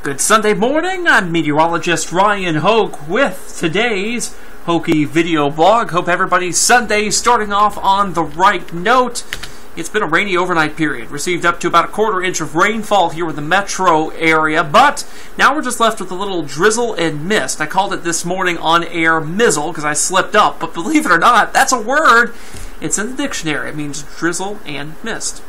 Good Sunday morning, I'm Meteorologist Ryan Hoke with today's Hokey video blog. Hope everybody's Sunday starting off on the right note. It's been a rainy overnight period. Received up to about a quarter-inch of rainfall here in the metro area, but now we're just left with a little drizzle and mist. I called it this morning on-air mizzle because I slipped up, but believe it or not, that's a word. It's in the dictionary. It means drizzle and mist.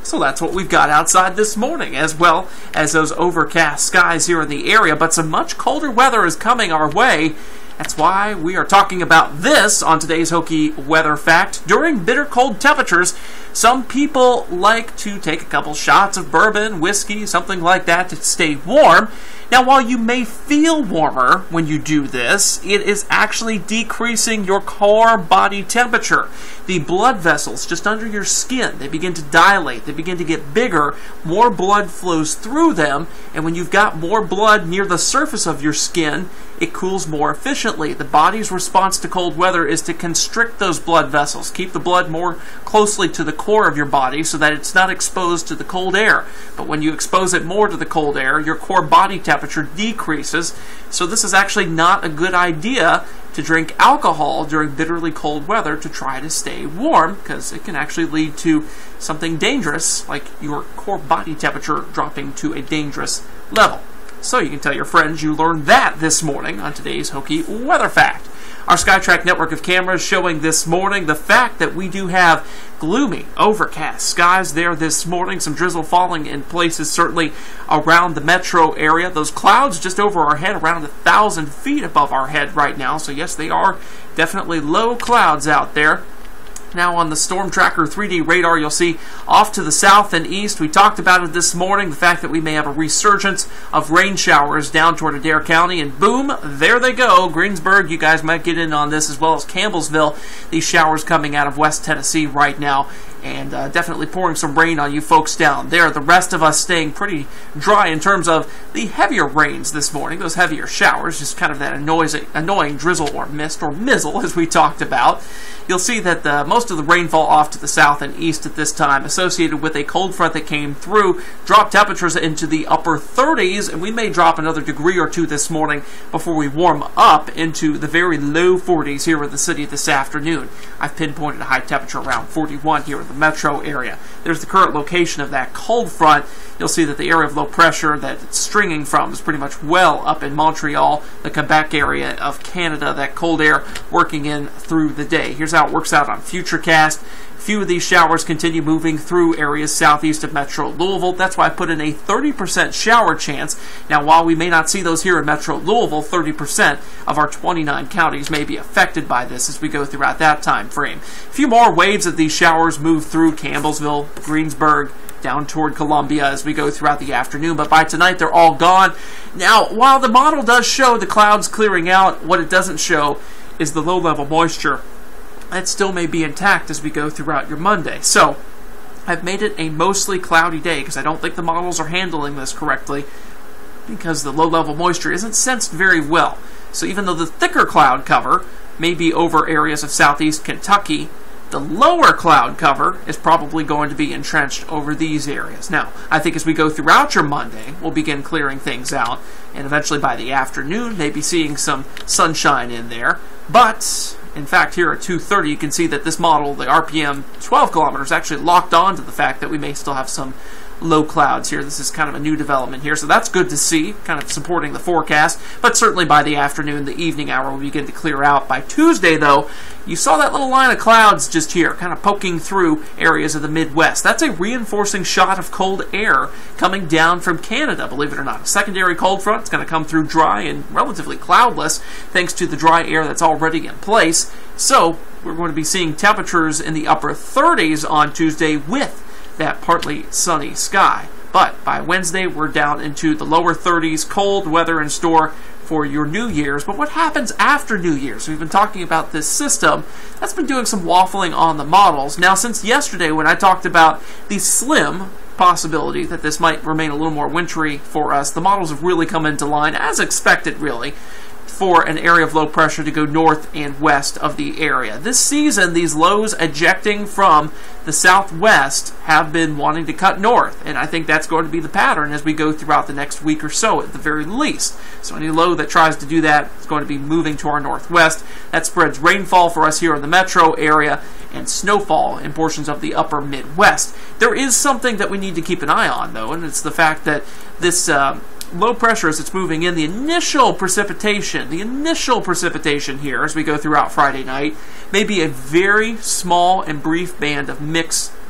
So that's what we've got outside this morning, as well as those overcast skies here in the area. But some much colder weather is coming our way. That's why we are talking about this on today's Hokey Weather Fact. During bitter cold temperatures, some people like to take a couple shots of bourbon, whiskey, something like that to stay warm. Now, while you may feel warmer when you do this, it is actually decreasing your core body temperature. The blood vessels just under your skin, they begin to dilate, they begin to get bigger, more blood flows through them, and when you've got more blood near the surface of your skin, it cools more efficiently. The body's response to cold weather is to constrict those blood vessels, keep the blood more closely to the core of your body so that it's not exposed to the cold air. But when you expose it more to the cold air, your core body temperature decreases. So this is actually not a good idea to drink alcohol during bitterly cold weather to try to stay warm, because it can actually lead to something dangerous, like your core body temperature dropping to a dangerous level. So you can tell your friends you learned that this morning on today's Hokey Weather Fact. Our SkyTrack network of cameras showing this morning the fact that we do have gloomy, overcast skies there this morning. Some drizzle falling in places certainly around the metro area. Those clouds just over our head, around 1,000 feet above our head right now. So yes, they are definitely low clouds out there. Now on the Storm Tracker 3D radar, you'll see off to the south and east. We talked about it this morning, the fact that we may have a resurgence of rain showers down toward Adair County, and boom, there they go. Greensburg, you guys might get in on this, as well as Campbellsville. These showers coming out of West Tennessee right now, and definitely pouring some rain on you folks down there. The rest of us staying pretty dry in terms of the heavier rains this morning, those heavier showers, just kind of that annoying drizzle or mist or mizzle as we talked about. You'll see that most of the rainfall off to the south and east at this time associated with a cold front that came through, dropped temperatures into the upper 30s, and we may drop another degree or two this morning before we warm up into the very low 40s here in the city this afternoon. I've pinpointed a high temperature around 41 here in the metro area. There's the current location of that cold front. You'll see that the area of low pressure that it's stringing from is pretty much well up in Montreal, the Quebec area of Canada, that cold air working in through the day. Here's how it works out on Futurecast. A few of these showers continue moving through areas southeast of Metro Louisville. That's why I put in a 30% shower chance. Now, while we may not see those here in Metro Louisville, 30% of our 29 counties may be affected by this as we go throughout that time frame. A few more waves of these showers move through Campbellsville, Greensburg, down toward Columbia as we go throughout the afternoon, but by tonight they're all gone. Now, while the model does show the clouds clearing out, what it doesn't show is the low-level moisture. That still may be intact as we go throughout your Monday. So, I've made it a mostly cloudy day because I don't think the models are handling this correctly, because the low-level moisture isn't sensed very well. So even though the thicker cloud cover may be over areas of southeast Kentucky, the lower cloud cover is probably going to be entrenched over these areas. Now, I think as we go throughout your Monday, we'll begin clearing things out, and eventually by the afternoon, maybe seeing some sunshine in there. But, in fact, here at 2:30, you can see that this model, the RPM 12 kilometers, actually locked on to the fact that we may still have some low clouds here. This is kind of a new development here, so that's good to see, kind of supporting the forecast. But certainly by the afternoon, the evening hour will begin to clear out. By Tuesday, though, you saw that little line of clouds just here, kind of poking through areas of the Midwest. That's a reinforcing shot of cold air coming down from Canada, believe it or not. A secondary cold front is going to come through dry and relatively cloudless, thanks to the dry air that's already in place. So we're going to be seeing temperatures in the upper 30s on Tuesday with that partly sunny sky. But by Wednesday, we're down into the lower 30s, cold weather in store for your New Year's. But what happens after New Year's? We've been talking about this system that's been doing some waffling on the models. Now, since yesterday when I talked about the slim possibility that this might remain a little more wintry for us, the models have really come into line, as expected, really. for an area of low pressure to go north and west of the area. This season, these lows ejecting from the southwest have been wanting to cut north, and I think that's going to be the pattern as we go throughout the next week or so at the very least. So any low that tries to do that is going to be moving to our northwest. That spreads rainfall for us here in the metro area and snowfall in portions of the upper Midwest. There is something that we need to keep an eye on, though, and it's the fact that this low pressure, as it's moving in, the initial precipitation here as we go throughout Friday night may be a very small and brief band of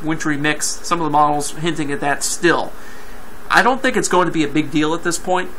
wintry mix. Some of the models hinting at that still. I don't think it's going to be a big deal at this point,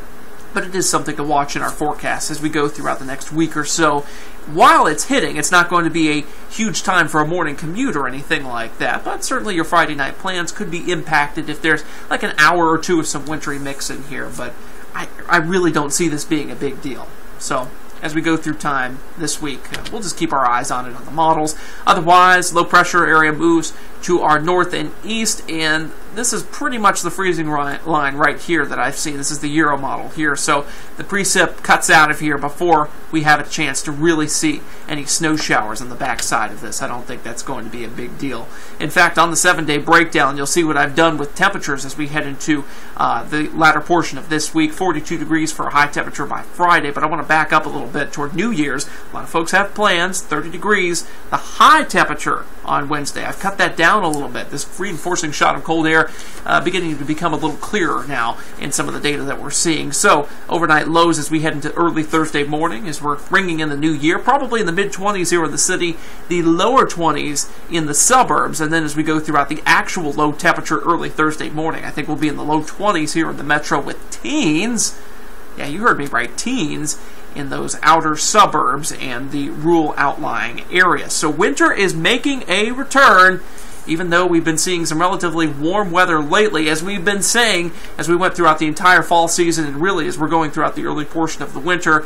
but it is something to watch in our forecast as we go throughout the next week or so. While it's hitting, it's not going to be a huge time for a morning commute or anything like that, but certainly your Friday night plans could be impacted if there's like an hour or two of some wintry mix in here, but I really don't see this being a big deal. So as we go through time this week, we'll just keep our eyes on it on the models. Otherwise, low pressure area moves to our north and east, and this is pretty much the freezing line right here that I've seen. This is the Euro model here, so the precip cuts out of here before we have a chance to really see any snow showers on the backside of this. I don't think that's going to be a big deal. In fact, on the 7-day breakdown, you'll see what I've done with temperatures as we head into the latter portion of this week. 42 degrees for a high temperature by Friday, but I want to back up a little bit toward New Year's. A lot of folks have plans, 30 degrees. The high temperature on Wednesday, I've cut that down a little bit. This reinforcing shot of cold air beginning to become a little clearer now in some of the data that we're seeing. So overnight lows as we head into early Thursday morning as we're ringing in the new year, probably in the mid-20s here in the city, the lower 20s in the suburbs, and then as we go throughout the actual low temperature early Thursday morning, I think we'll be in the low 20s here in the metro with teens. Yeah, you heard me right, teens in those outer suburbs and the rural outlying areas. So winter is making a return, even though we've been seeing some relatively warm weather lately, as we've been saying as we went throughout the entire fall season, and really as we're going throughout the early portion of the winter.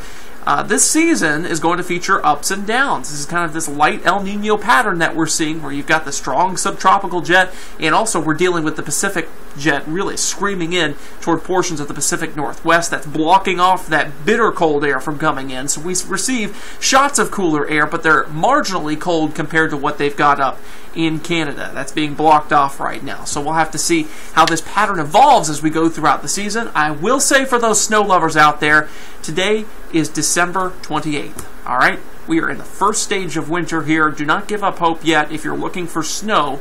This season is going to feature ups and downs. This is kind of this light El Nino pattern that we're seeing, where you've got the strong subtropical jet, and also we're dealing with the Pacific jet really screaming in toward portions of the Pacific Northwest that's blocking off that bitter cold air from coming in. So we receive shots of cooler air, but they're marginally cold compared to what they've got up in Canada. That's being blocked off right now. So we'll have to see how this pattern evolves as we go throughout the season. I will say for those snow lovers out there, today is December 28th. All right? We are in the first stage of winter here. Do not give up hope yet if you're looking for snow.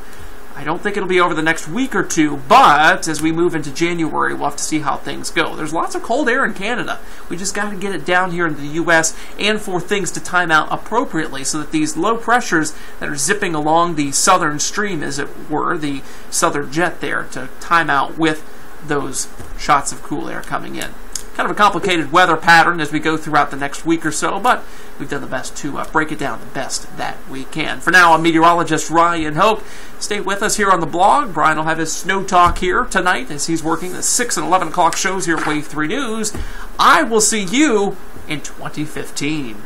I don't think it'll be over the next week or two, but as we move into January, we'll have to see how things go. There's lots of cold air in Canada. We just got to get it down here into the U.S. and for things to time out appropriately so that these low pressures that are zipping along the southern stream, as it were, the southern jet there, to time out with those shots of cool air coming in. Kind of a complicated weather pattern as we go throughout the next week or so, but we've done the best to break it down the best that we can. For now, I'm meteorologist Ryan Hoke. Stay with us here on the blog. Brian will have his snow talk here tonight as he's working the 6 and 11 o'clock shows here at Wave 3 News. I will see you in 2015.